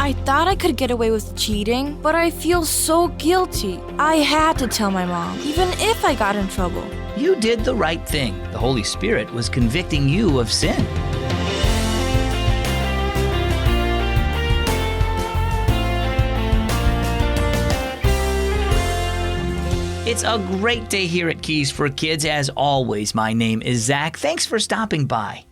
I thought I could get away with cheating, but I feel so guilty. I had to tell my mom, even if I got in trouble. You did the right thing. The Holy Spirit was convicting you of sin. It's a great day here at Keys for Kids. As always, my name is Zach. Thanks for stopping by.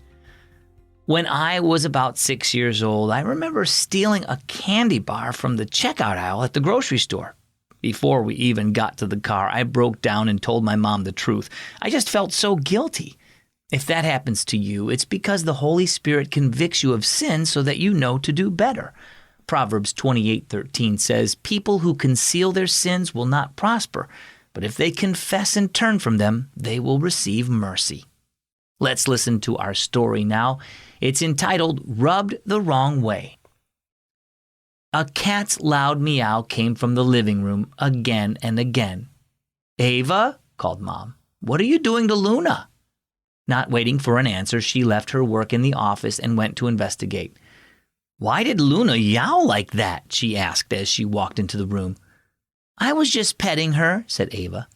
When I was about 6 years old, I remember stealing a candy bar from the checkout aisle at the grocery store. Before we even got to the car, I broke down and told my mom the truth. I just felt so guilty. If that happens to you, it's because the Holy Spirit convicts you of sin so that you know to do better. Proverbs 28:13 says, "People who conceal their sins will not prosper, but if they confess and turn from them, they will receive mercy." Let's listen to our story now. It's entitled, Rubbed the Wrong Way. A cat's loud meow came from the living room again and again. "Ava," called Mom, "what are you doing to Luna?" Not waiting for an answer, she left her work in the office and went to investigate. "Why did Luna yowl like that?" she asked as she walked into the room. "I was just petting her," said Ava.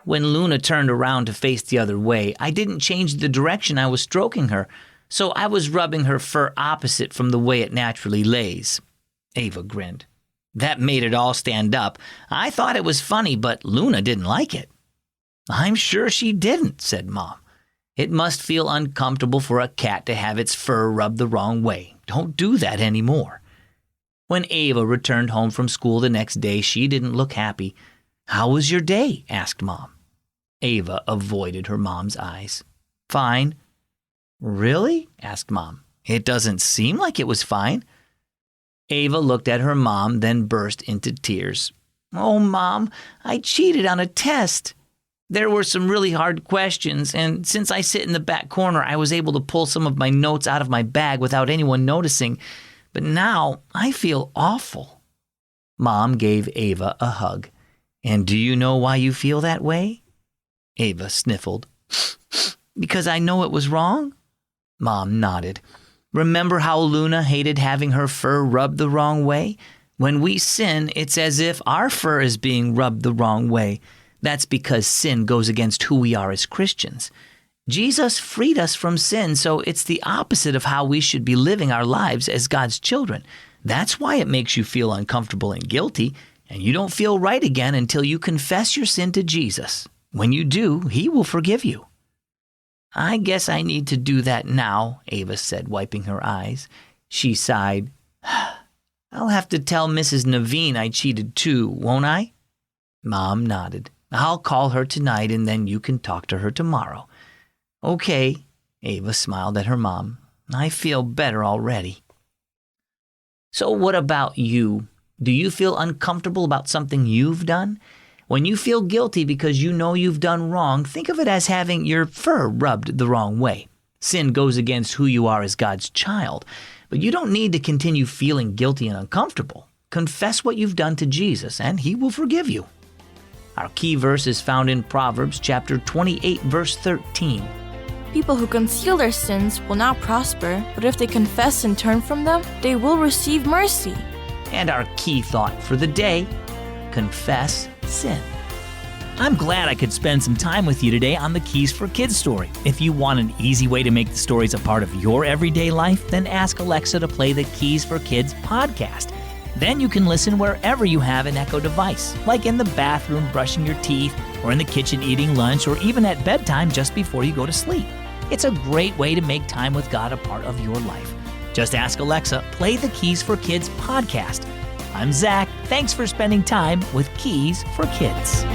When Luna turned around to face the other way, I didn't change the direction I was stroking her, so I was rubbing her fur opposite from the way it naturally lays. Ava grinned. That made it all stand up. I thought it was funny, but Luna didn't like it. "I'm sure she didn't," said Mom. "It must feel uncomfortable for a cat to have its fur rubbed the wrong way. Don't do that anymore." When Ava returned home from school the next day, she didn't look happy. "How was your day?" asked Mom. Ava avoided her mom's eyes. "Fine." "Really?" asked Mom. "It doesn't seem like it was fine." Ava looked at her mom, then burst into tears. "Oh, Mom, I cheated on a test. There were some really hard questions, and since I sit in the back corner, I was able to pull some of my notes out of my bag without anyone noticing. But now I feel awful." Mom gave Ava a hug. "And do you know why you feel that way?" Ava sniffled. "Because I know it was wrong?" Mom nodded. "Remember how Luna hated having her fur rubbed the wrong way? When we sin, it's as if our fur is being rubbed the wrong way. That's because sin goes against who we are as Christians. Jesus freed us from sin, so it's the opposite of how we should be living our lives as God's children. That's why it makes you feel uncomfortable and guilty, and you don't feel right again until you confess your sin to Jesus. When you do, He will forgive you." "I guess I need to do that now," Ava said, wiping her eyes. She sighed. "I'll have to tell Mrs. Naveen I cheated too, won't I?" Mom nodded. "I'll call her tonight and then you can talk to her tomorrow." "Okay," Ava smiled at her mom. "I feel better already." So what about you? Do you feel uncomfortable about something you've done? When you feel guilty because you know you've done wrong, think of it as having your fur rubbed the wrong way. Sin goes against who you are as God's child, but you don't need to continue feeling guilty and uncomfortable. Confess what you've done to Jesus, and He will forgive you. Our key verse is found in Proverbs chapter 28, verse 13. People who conceal their sins will not prosper, but if they confess and turn from them, they will receive mercy. And our key thought for the day, confess sin. I'm glad I could spend some time with you today on the Keys for Kids story. If you want an easy way to make the stories a part of your everyday life, then ask Alexa to play the Keys for Kids podcast. Then you can listen wherever you have an Echo device, like in the bathroom brushing your teeth, or in the kitchen eating lunch, or even at bedtime just before you go to sleep. It's a great way to make time with God a part of your life. Just ask Alexa, play the Keys for Kids podcast. I'm Zach. Thanks for spending time with Keys for Kids.